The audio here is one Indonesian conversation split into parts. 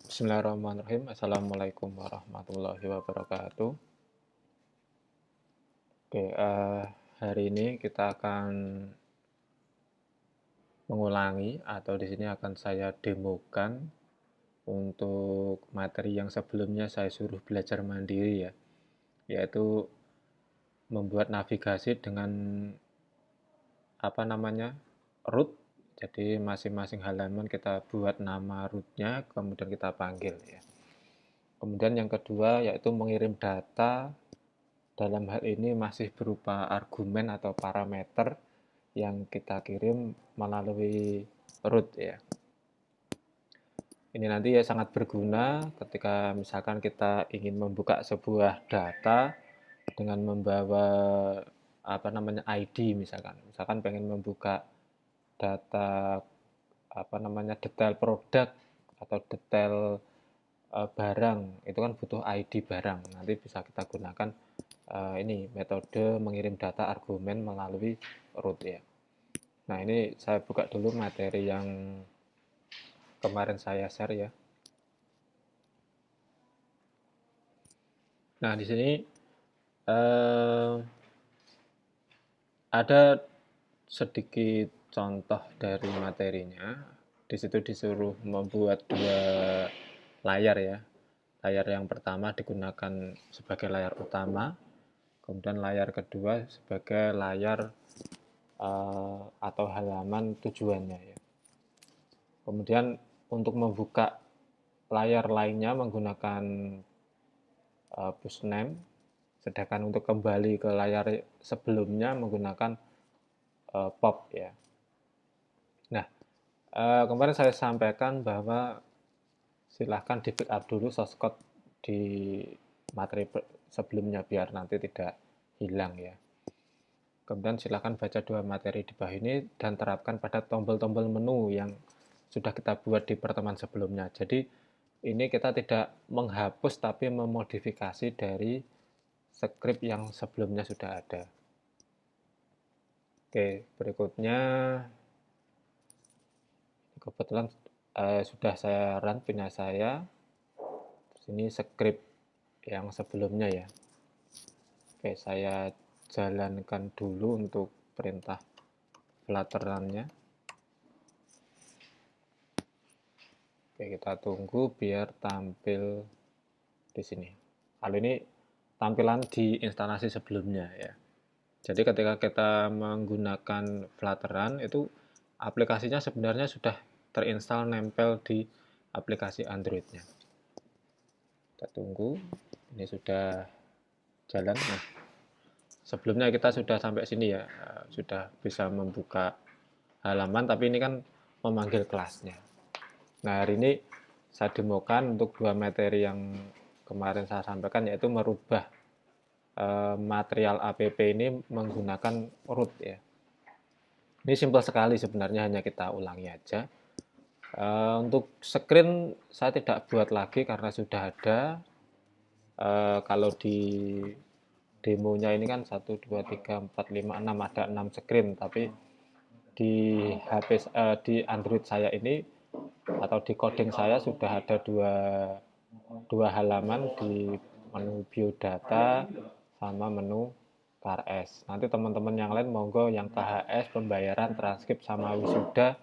Bismillahirrahmanirrahim. Assalamualaikum warahmatullahi wabarakatuh. Oke, hari ini kita akan mengulangi atau di sini akan saya demokan untuk materi yang sebelumnya saya suruh belajar mandiri ya, yaitu membuat navigasi dengan root. Jadi masing-masing halaman kita buat nama rootnya, kemudian kita panggil ya. Kemudian yang kedua yaitu mengirim data. Dalam hal ini masih berupa argumen atau parameter yang kita kirim melalui root ya. Ini nanti ya sangat berguna ketika misalkan kita ingin membuka sebuah data dengan membawa ID misalkan pengen membuka data detail produk atau detail barang, itu kan butuh ID barang. Nanti bisa kita gunakan ini metode mengirim data argumen melalui root ya. Nah, ini saya buka dulu materi yang kemarin saya share ya. Nah, di sini ada sedikit contoh dari materinya. Di situ disuruh membuat dua layar ya. Layar yang pertama digunakan sebagai layar utama, kemudian layar kedua sebagai layar atau halaman tujuannya ya. Kemudian untuk membuka layar lainnya menggunakan push name, sedangkan untuk kembali ke layar sebelumnya menggunakan pop ya. Nah, kemarin saya sampaikan bahwa silahkan di backup dulu source code di materi sebelumnya biar nanti tidak hilang ya. Kemudian silahkan baca dua materi di bawah ini dan terapkan pada tombol-tombol menu yang sudah kita buat di pertemuan sebelumnya. Jadi ini kita tidak menghapus tapi memodifikasi dari skrip yang sebelumnya sudah ada. Oke, berikutnya kebetulan sudah saya run punya saya. Ini skrip yang sebelumnya ya. Oke, saya jalankan dulu untuk perintah flutter-nya. Oke, kita tunggu biar tampil di sini. Hal ini tampilan di instalasi sebelumnya ya. Jadi ketika kita menggunakan Flutter itu aplikasinya sebenarnya sudah terinstall nempel di aplikasi Android-nya. Kita tunggu, ini sudah jalan. Nah, sebelumnya kita sudah sampai sini ya, sudah bisa membuka halaman, tapi ini kan memanggil kelasnya. Nah, hari ini saya demokan untuk dua materi yang kemarin saya sampaikan, yaitu merubah material app ini menggunakan root ya. Ini simple sekali sebenarnya, hanya kita ulangi aja. Untuk screen saya tidak buat lagi karena sudah ada. Kalau di demonya ini kan 1, 2, 3, 4, 5, 6 ada 6 screen, tapi di di Android saya ini atau di coding saya sudah ada dua halaman di menu biodata sama menu KRS. Nanti teman-teman yang lain monggo yang KHS, pembayaran, transkrip sama wisuda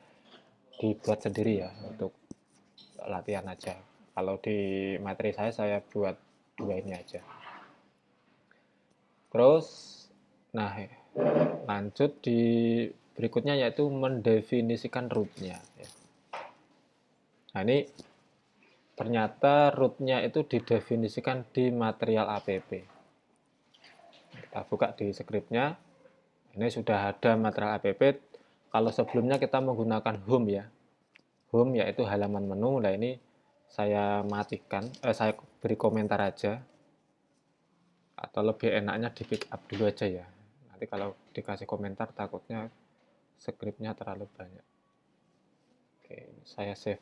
dibuat sendiri ya untuk latihan aja. Kalau di materi saya buat dua ini aja. Terus, nah lanjut di berikutnya yaitu mendefinisikan rootnya. Nah ini ternyata rootnya itu didefinisikan di material app. Kita buka di scriptnya. Ini sudah ada material app. Kalau sebelumnya kita menggunakan home ya. Home yaitu halaman menu. Nah ini saya matikan, saya beri komentar aja. Atau lebih enaknya di backup dulu aja ya. Nanti kalau dikasih komentar takutnya scriptnya terlalu banyak. Oke, saya save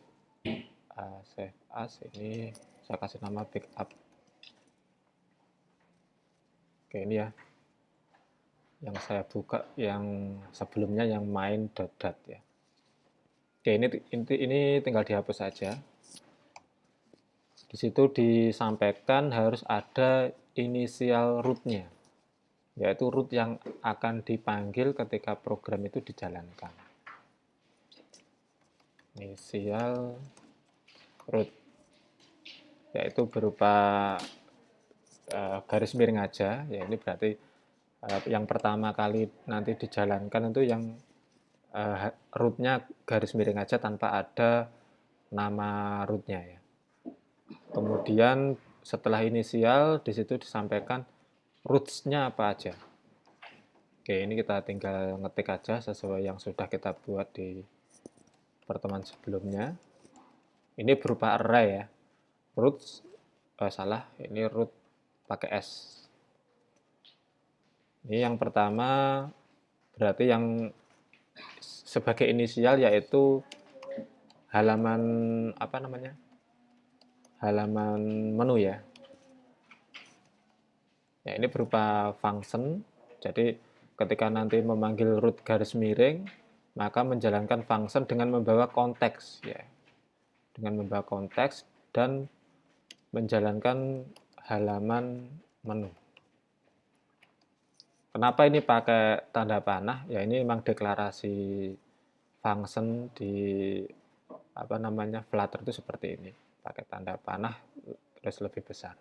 as. Ini saya kasih nama backup. Oke, ini ya yang saya buka yang sebelumnya yang main.dat ya. Oke, ini tinggal dihapus saja. Di situ disampaikan harus ada inisial root-nya, yaitu root yang akan dipanggil ketika program itu dijalankan. Inisial root, yaitu berupa garis miring aja, ya ini berarti yang pertama kali nanti dijalankan itu yang root-nya garis miring aja tanpa ada nama root-nya ya. Kemudian setelah inisial di situ disampaikan roots-nya apa aja. Oke, ini kita tinggal ngetik aja sesuai yang sudah kita buat di pertemuan sebelumnya. Ini berupa array ya. Roots salah, ini root pakai S. Ini yang pertama berarti yang sebagai inisial yaitu halaman apa namanya? Halaman menu ya. Ya, ini berupa function. Jadi ketika nanti memanggil root garis miring, maka menjalankan function dengan membawa konteks ya. Dengan membawa konteks dan menjalankan halaman menu. Kenapa ini pakai tanda panah? Ya ini memang deklarasi function di apa namanya Flutter itu seperti ini, pakai tanda panah terus lebih besar.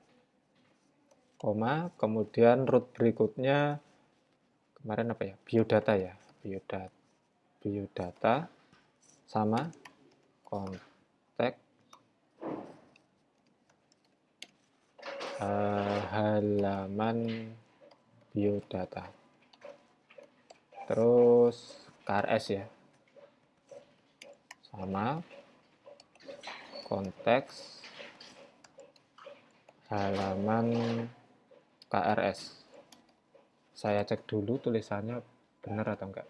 Koma, kemudian root berikutnya kemarin apa ya? Biodata ya, biodata sama konteks halaman biodata. Terus KRS ya. Sama konteks halaman KRS. Saya cek dulu tulisannya benar atau enggak.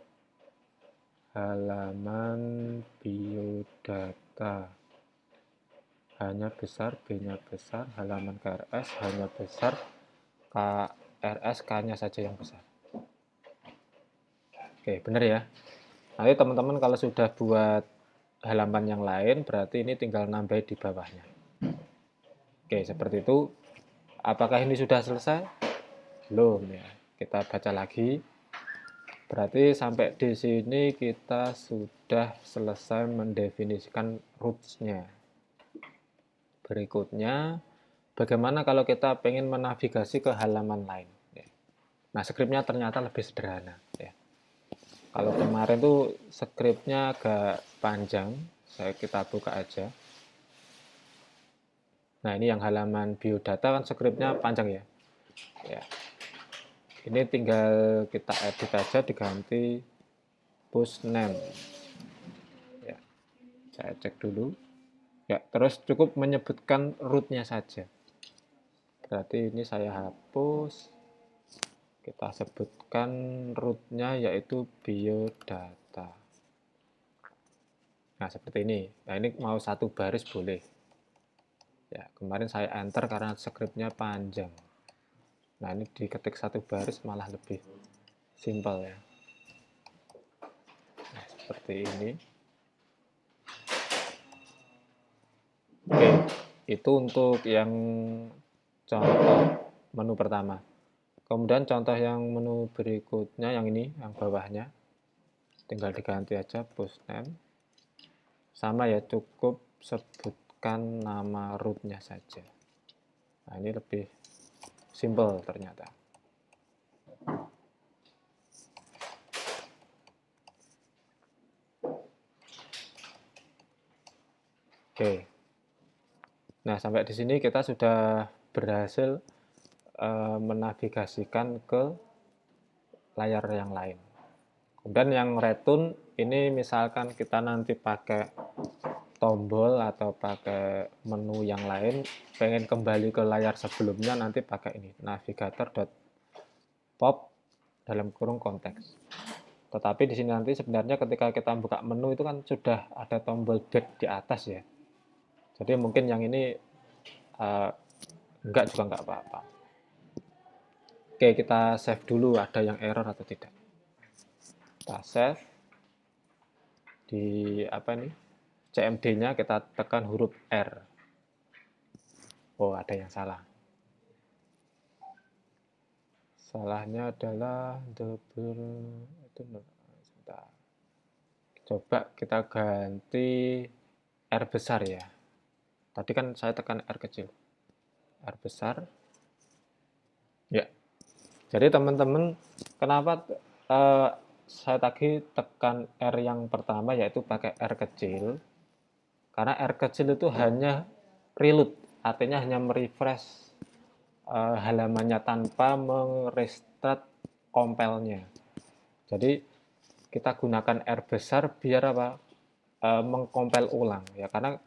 Halaman biodata. Hanya besar, B-nya besar, halaman KRS hanya besar, KRS K-nya saja yang besar. Oke, benar ya. Nanti teman-teman kalau sudah buat halaman yang lain, berarti ini tinggal nambah di bawahnya. Oke, seperti itu. Apakah ini sudah selesai? Belum ya. Kita baca lagi. Berarti sampai di sini kita sudah selesai mendefinisikan roots-nya. Berikutnya, bagaimana kalau kita pengen menavigasi ke halaman lain? Nah, skripnya ternyata lebih sederhana. Ya. Kalau kemarin tuh skripnya agak panjang, kita buka aja. Nah, ini yang halaman biodata kan skripnya panjang ya. Ya. Ini tinggal kita edit aja, diganti post name. Ya. Saya cek dulu. Ya, terus cukup menyebutkan root-nya saja. Berarti ini saya hapus. Kita sebutkan root-nya yaitu biodata. Nah, seperti ini. Nah, ini mau satu baris boleh. Ya, kemarin saya enter karena skripnya panjang. Nah, ini diketik satu baris malah lebih simpel ya. Nah, seperti ini. Oke, itu untuk yang contoh menu pertama. Kemudian contoh yang menu berikutnya, yang ini, yang bawahnya. Tinggal diganti aja post name. Sama ya, cukup sebutkan nama root-nya saja. Nah, ini lebih simple ternyata. Oke. Nah, sampai di sini kita sudah berhasil menavigasikan ke layar yang lain. Kemudian yang return ini misalkan kita nanti pakai tombol atau pakai menu yang lain, pengen kembali ke layar sebelumnya nanti pakai ini navigator.pop dalam kurung konteks. Tetapi di sini nanti sebenarnya ketika kita buka menu itu kan sudah ada tombol back di atas ya. Jadi mungkin yang ini enggak juga enggak apa-apa. Oke, kita save dulu ada yang error atau tidak. Kita save di apa nih? CMD-nya kita tekan huruf R. Oh, ada yang salah. Salahnya adalah itu sebentar. Coba kita ganti R besar ya. Tadi kan saya tekan R kecil. R besar. Ya. Jadi teman-teman, kenapa eh, saya tadi tekan R yang pertama yaitu pakai R kecil? Karena R kecil itu hanya reload, artinya hanya merefresh halamannya tanpa merestart compile-nya. Jadi kita gunakan R besar biar apa? Mengkompil ulang ya, karena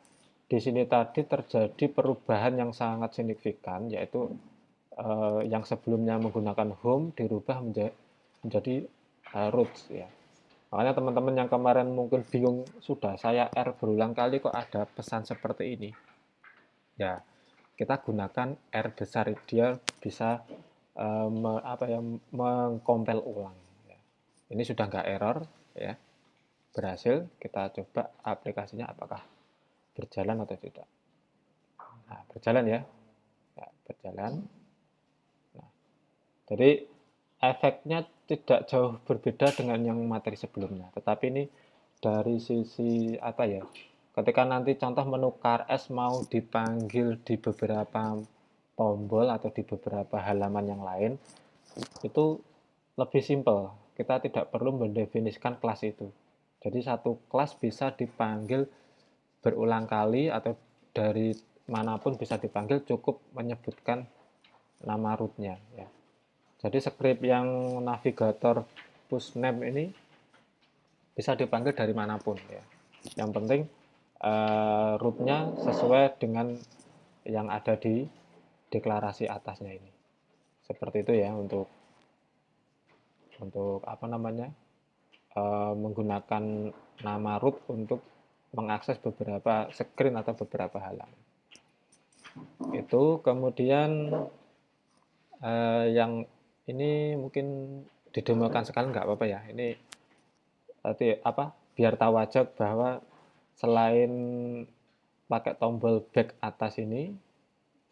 di sini tadi terjadi perubahan yang sangat signifikan, yaitu yang sebelumnya menggunakan home dirubah menjadi roots ya. Makanya teman-teman yang kemarin mungkin bingung, sudah saya R berulang kali kok ada pesan seperti ini. Ya, kita gunakan R besar, dia bisa mengkompil ulang. Ya. Ini sudah nggak error ya, berhasil. Kita coba aplikasinya apakah berjalan atau tidak. Nah, berjalan ya, ya berjalan. Nah, jadi efeknya tidak jauh berbeda dengan yang materi sebelumnya, tetapi ini dari sisi apa ya, ketika nanti contoh menukar S mau dipanggil di beberapa tombol atau di beberapa halaman yang lain, itu lebih simpel, kita tidak perlu mendefinisikan kelas itu. Jadi satu kelas bisa dipanggil berulang kali atau dari manapun bisa dipanggil, cukup menyebutkan nama rootnya ya. Jadi script yang navigator push name ini bisa dipanggil dari manapun ya. Yang penting rootnya sesuai dengan yang ada di deklarasi atasnya ini. Seperti itu ya untuk apa namanya, menggunakan nama root untuk mengakses beberapa screen atau beberapa halaman. Itu kemudian yang ini mungkin didemokan sekali nggak apa-apa ya. Ini tadi apa? Biar tahu aja bahwa selain pakai tombol back atas ini,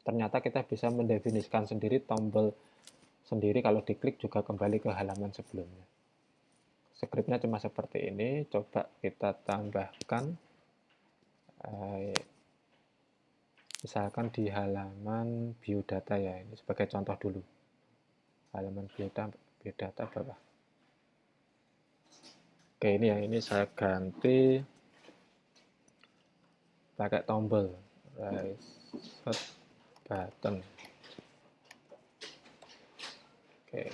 ternyata kita bisa mendefinisikan sendiri tombol sendiri, kalau diklik juga kembali ke halaman sebelumnya. Scriptnya cuma seperti ini. Coba kita tambahkan misalkan di halaman biodata ya, ini sebagai contoh dulu. Halaman biodata bawah. Oke, ini ya, ini saya ganti pakai tombol reset button. Oke,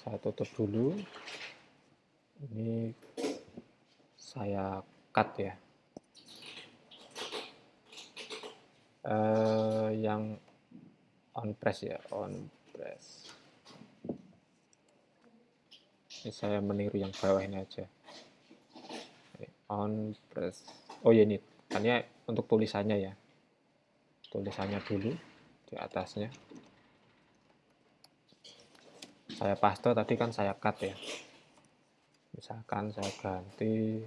saya tutup dulu. Ini saya cut ya. Yang on press ya, on press. Ini saya meniru yang bawah ini aja. On press. Oh ya, ini hanya untuk tulisannya ya. Tulisannya dulu di atasnya. Saya paste, tadi kan saya cut ya. Misalkan saya ganti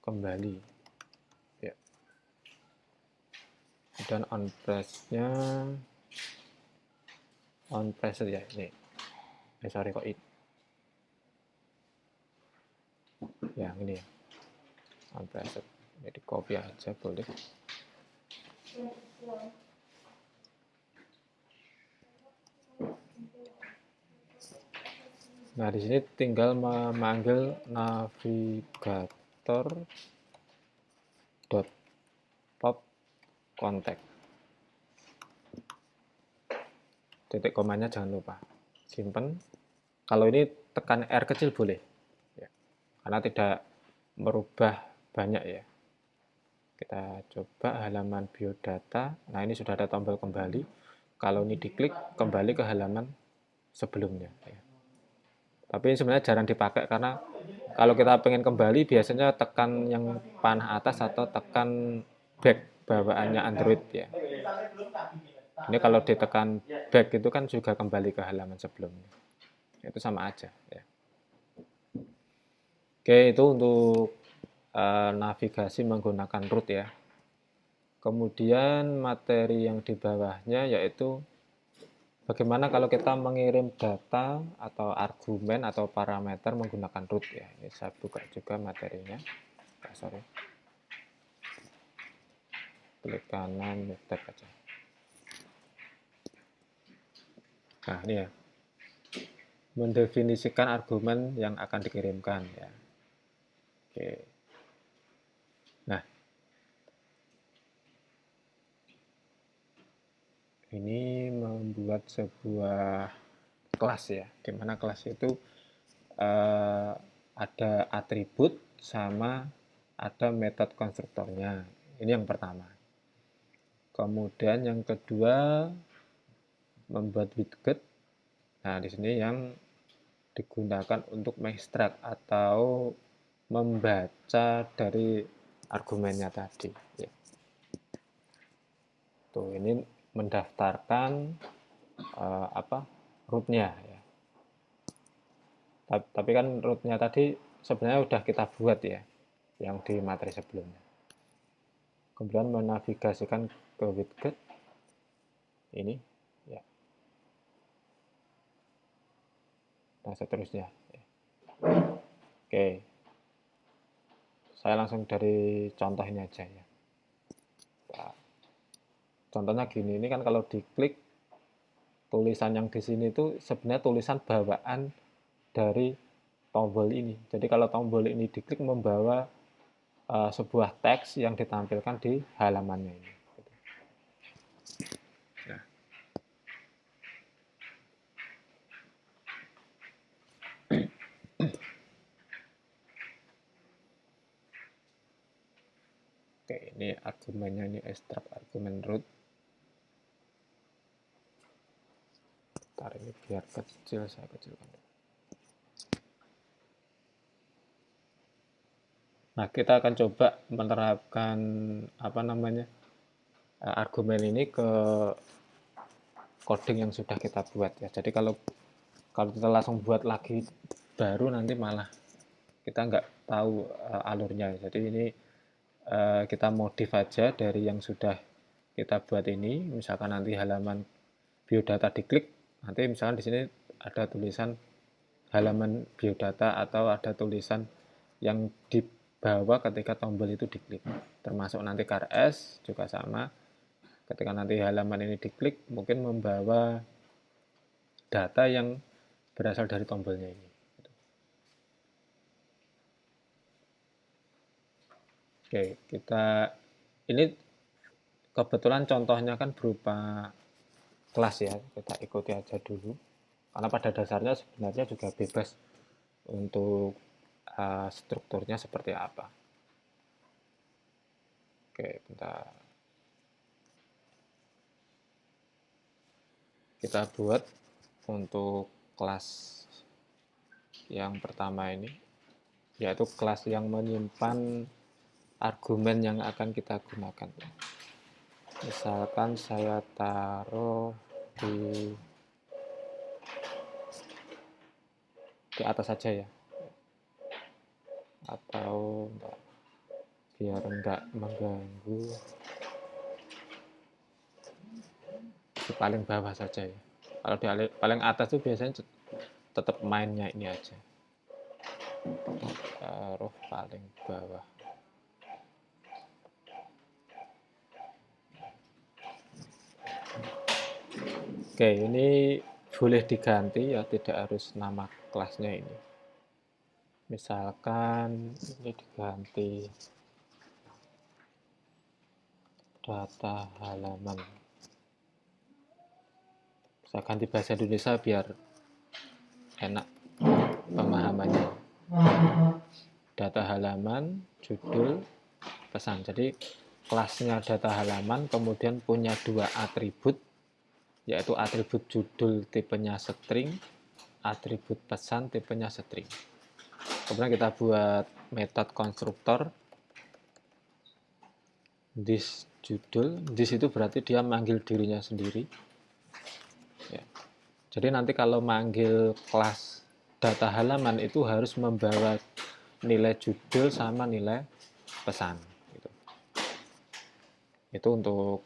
kembali ya. Dan on press-nya on press ya ini. Sorry kok ini. Yang ini ya. On press. Jadi copy aja boleh. Nah, di sini tinggal memanggil navigator dot pop contact. Titik komanya jangan lupa. Simpen. Kalau ini tekan R kecil boleh. Ya. Karena tidak merubah banyak ya. Kita coba halaman biodata. Nah, ini sudah ada tombol kembali. Kalau ini diklik, kembali ke halaman sebelumnya. Ya. Tapi sebenarnya jarang dipakai karena kalau kita pengen kembali biasanya tekan yang panah atas atau tekan back bawaannya Android ya. Ini kalau ditekan back itu kan juga kembali ke halaman sebelumnya. Itu sama aja ya. Oke, itu untuk navigasi menggunakan root ya. Kemudian materi yang di bawahnya yaitu bagaimana kalau kita mengirim data atau argumen atau parameter menggunakan root ya. Ini saya buka juga materinya. Sorry. Klik kanan, tab aja. Nah, ini ya. Mendefinisikan argumen yang akan dikirimkan ya. Oke. Nah, ini membuat sebuah kelas ya, di mana kelas itu ada atribut sama ada metode konstruktornya. Ini yang pertama. Kemudian yang kedua membuat widget. Nah, di sini yang digunakan untuk mengekstrak atau membaca dari argumennya tadi. Ya. Tuh, ini mendaftarkan rootnya ya. Tapi kan rootnya tadi sebenarnya udah kita buat ya, yang di materi sebelumnya. Kemudian menavigasikan ke widget ini ya. Dan seterusnya ya. Oke, saya langsung dari contoh ini aja ya. Nah, contohnya gini, ini kan kalau diklik tulisan yang di sini itu sebenarnya tulisan bawaan dari tombol ini. Jadi kalau tombol ini diklik membawa sebuah teks yang ditampilkan di halamannya ini. Nah. Oke, ini argumennya, ini ekstrak argumen root. Ntar ini biar kecil, saya kecilkan. Nah, kita akan coba menerapkan argumen ini ke coding yang sudah kita buat ya. Jadi kalau kita langsung buat lagi baru nanti malah kita nggak tahu alurnya. Jadi ini kita modif aja dari yang sudah kita buat ini. Misalkan nanti halaman biodata diklik, nanti misalkan di sini ada tulisan halaman biodata atau ada tulisan yang di bawah ketika tombol itu diklik. Termasuk nanti CARS juga sama. Ketika nanti halaman ini diklik, mungkin membawa data yang berasal dari tombolnya ini. Oke, ini kebetulan contohnya kan berupa kelas ya, kita ikuti aja dulu. Karena pada dasarnya sebenarnya juga bebas untuk strukturnya seperti apa. Oke, bentar. Kita buat untuk kelas yang pertama ini, yaitu kelas yang menyimpan argumen yang akan kita gunakan. Misalkan saya taruh di atas saja ya, atau biar enggak mengganggu, di paling bawah saja ya. Kalau di paling atas tuh biasanya tetap mainnya ini aja, taruh paling bawah. Oke, ini boleh diganti ya, tidak harus nama kelasnya ini. Misalkan ini diganti data halaman. Saya ganti bahasa Indonesia biar enak pemahamannya. Data halaman, judul, pesan. Jadi kelasnya data halaman, kemudian punya dua atribut, yaitu atribut judul tipenya string, atribut pesan tipenya string. Kemudian kita buat metode konstruktor this judul. This itu berarti dia manggil dirinya sendiri ya. Jadi nanti kalau manggil kelas data halaman itu harus membawa nilai judul sama nilai pesan gitu. Itu untuk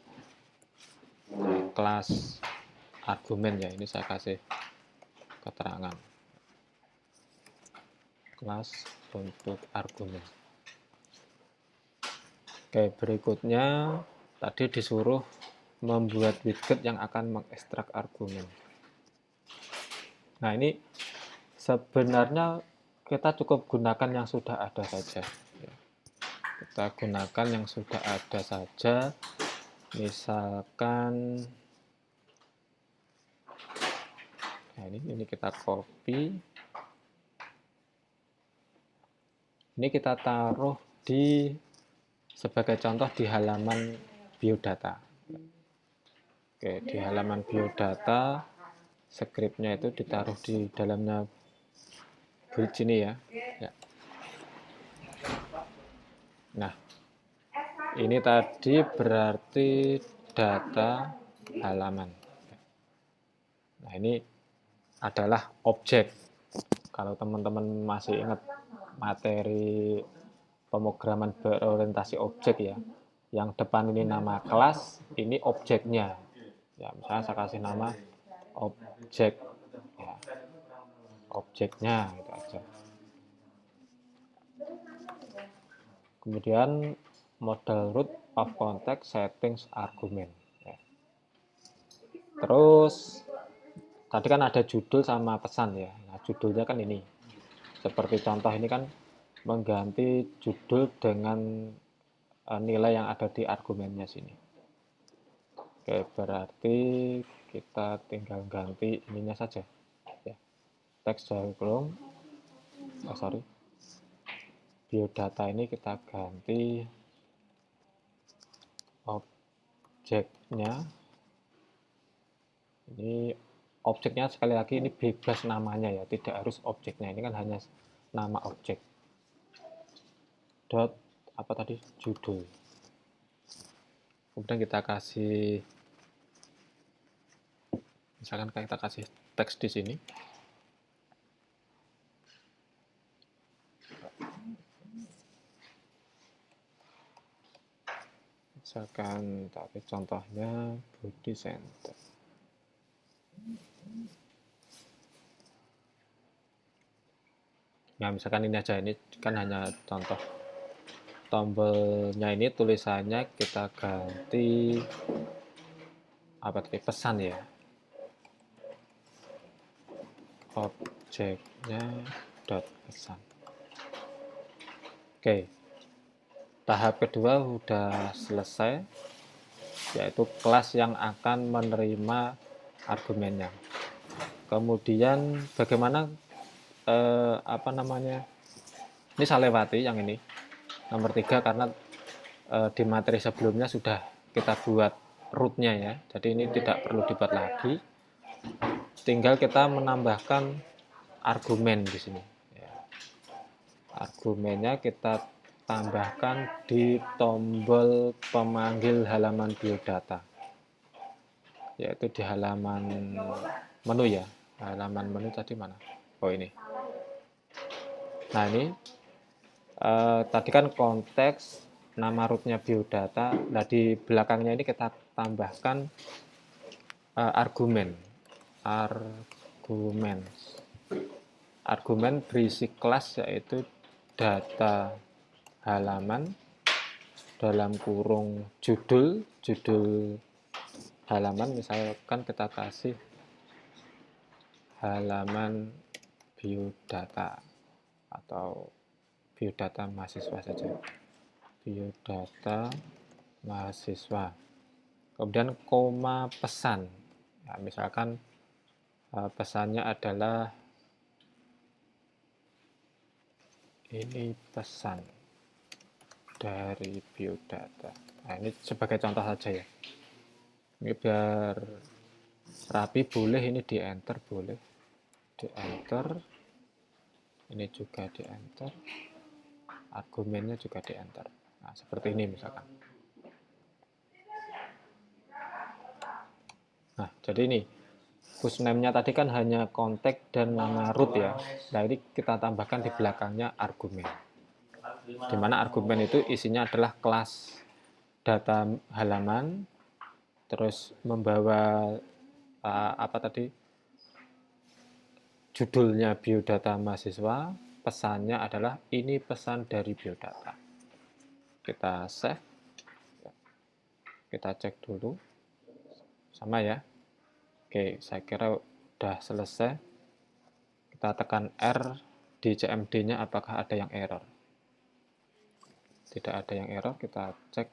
kelas argumen ya. Ini saya kasih keterangan. Kelas untuk argumen. Oke, berikutnya tadi disuruh membuat widget yang akan mengekstrak argumen. Nah, ini sebenarnya kita cukup gunakan yang sudah ada saja. Kita gunakan yang sudah ada saja. Misalkan, nah ini kita copy. Ini kita taruh di sebagai contoh di halaman biodata. Oke, di halaman biodata, scriptnya itu ditaruh di dalamnya bridge ini ya. Nah, ini tadi berarti data halaman. Nah, ini adalah objek. Kalau teman-teman masih ingat materi pemrograman berorientasi objek ya, yang depan ini nama kelas, ini objeknya ya. Misalnya saya kasih nama objek ya, objeknya gitu aja. Kemudian model root of context settings argument ya. Terus tadi kan ada judul sama pesan ya. Nah, judulnya kan ini seperti contoh ini kan mengganti judul dengan nilai yang ada di argumennya sini. Oke, berarti kita tinggal ganti ininya saja ya. Teks diagram, biodata ini kita ganti objeknya. Ini objeknya sekali lagi ini bebas namanya ya, tidak harus objeknya. Ini kan hanya nama objek. Dot apa tadi, judul. Kemudian kita kasih, misalkan kita kasih teks di sini. Misalkan tapi contohnya body center. Nah, misalkan ini aja, ini kan hanya contoh. Tombolnya ini tulisannya kita ganti apa tadi, pesan ya. Objeknya dot pesan. Oke. Tahap kedua sudah selesai, yaitu kelas yang akan menerima argumennya. Kemudian bagaimana ini saya lewati yang ini nomor 3 karena di materi sebelumnya sudah kita buat rootnya ya, jadi ini tidak perlu dibuat lagi, tinggal kita menambahkan argumen di sini ya. Argumennya kita tambahkan di tombol pemanggil halaman biodata, yaitu di halaman menu ya. Halaman menu tadi mana? Oh ini. Nah ini tadi kan konteks nama rootnya biodata. Nah di belakangnya ini kita tambahkan argumen. Argumen berisi kelas yaitu data halaman dalam kurung judul halaman, misalkan kita kasih halaman biodata atau biodata mahasiswa saja, biodata mahasiswa. Kemudian koma pesan ya, misalkan pesannya adalah ini pesan dari biodata. Nah ini sebagai contoh saja ya, ini biar rapi, boleh ini di enter, boleh di enter, ini juga di enter, argumennya juga di enter. Nah seperti ini misalkan. Nah jadi ini push name-nya tadi kan hanya kontak dan nama root ya. Nah ini kita tambahkan di belakangnya argumen, dimana argumen itu isinya adalah kelas data halaman, terus membawa judulnya biodata mahasiswa, pesannya adalah ini pesan dari biodata. Kita save, kita cek dulu, sama ya. Oke, saya kira udah selesai. Kita tekan R di CMD-nya apakah ada yang error. Tidak ada yang error, kita cek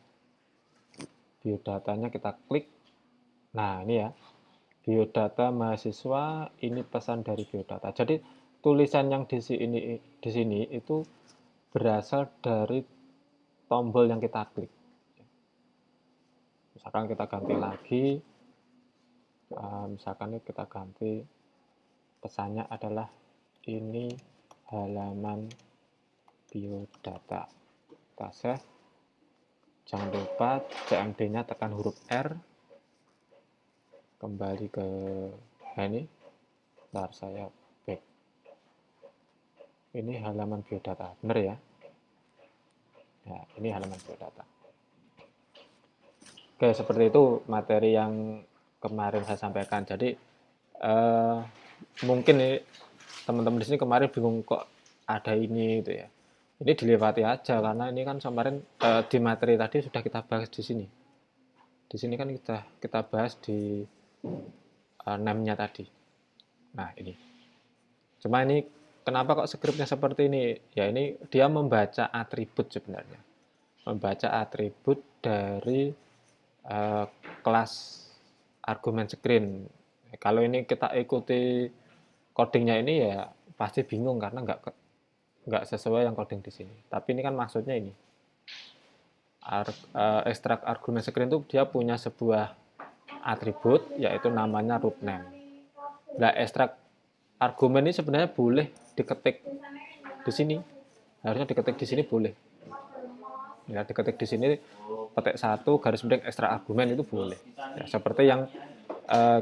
biodatanya, kita klik. Nah, ini ya. Biodata mahasiswa, ini pesan dari biodata. Jadi tulisan yang di sini itu berasal dari tombol yang kita klik. Misalkan kita ganti lagi, misalkan kita ganti pesannya adalah ini halaman biodata. Kita save. Jangan lupa CMD-nya tekan huruf R. Kembali ke ini. Bentar, saya back. Ini halaman biodata, benar ya? Ya, ini halaman biodata. Oke, seperti itu materi yang kemarin saya sampaikan. Jadi mungkin nih teman-teman di sini kemarin bingung kok ada ini gitu ya. Ini dilewati aja karena ini kan kemarin di materi tadi sudah kita bahas di sini. Di sini kan kita bahas di name-nya tadi. Nah, ini. Cuma ini kenapa kok skripnya seperti ini? Ya ini dia membaca atribut sebenarnya. Membaca atribut dari kelas argumen screen. Kalau ini kita ikuti codingnya ini ya pasti bingung karena nggak sesuai yang coding di sini. Tapi ini kan maksudnya ini. Ekstrak argumen screen itu dia punya sebuah atribut yaitu namanya root name. Nah, ekstrak argumen ini sebenarnya boleh diketik di sini. Harusnya diketik di sini boleh. Ya, diketik di sini petik 1 garis miring ekstrak argumen itu boleh. Ya, seperti yang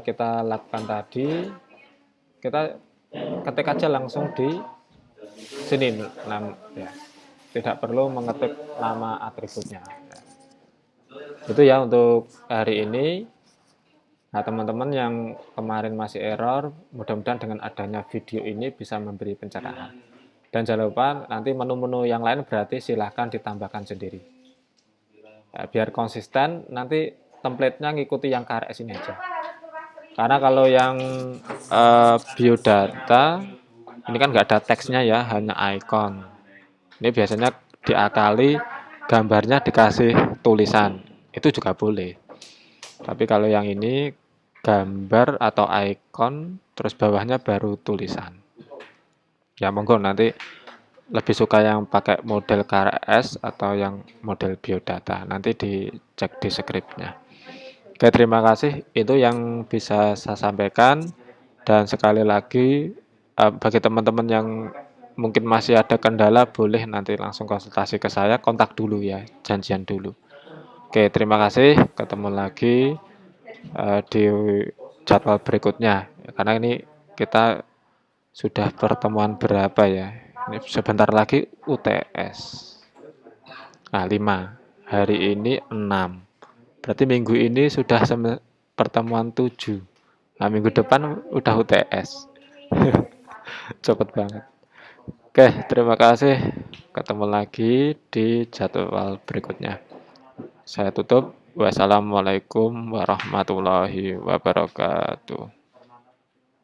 kita lakukan tadi, kita ketik aja langsung di sini, ya. Tidak perlu mengetik nama atributnya. Ya. Itu ya untuk hari ini. Nah, teman-teman yang kemarin masih error, mudah-mudahan dengan adanya video ini bisa memberi pencerahan. Dan jangan lupa nanti menu-menu yang lain berarti silahkan ditambahkan sendiri. Ya, biar konsisten, nanti template-nya ngikuti yang KRS ini aja. Karena kalau yang biodata, ini kan nggak ada teksnya ya, hanya icon. Ini biasanya diakali gambarnya dikasih tulisan, itu juga boleh. Tapi kalau yang ini gambar atau icon, terus bawahnya baru tulisan. Ya monggo nanti lebih suka yang pakai model KRS atau yang model biodata. Nanti dicek di skripnya. Oke, terima kasih. Itu yang bisa saya sampaikan. Dan sekali lagi, bagi teman-teman yang mungkin masih ada kendala, boleh nanti langsung konsultasi ke saya, kontak dulu ya, janjian dulu. Oke, terima kasih. Ketemu lagi di jadwal berikutnya. Karena ini kita sudah pertemuan berapa ya? Ini sebentar lagi UTS. Nah, 5. Hari ini 6. Berarti minggu ini sudah pertemuan 7. Nah, minggu depan udah UTS. Cepet banget. Oke, terima kasih. Ketemu lagi di jadwal berikutnya. Saya tutup. Wassalamualaikum warahmatullahi wabarakatuh.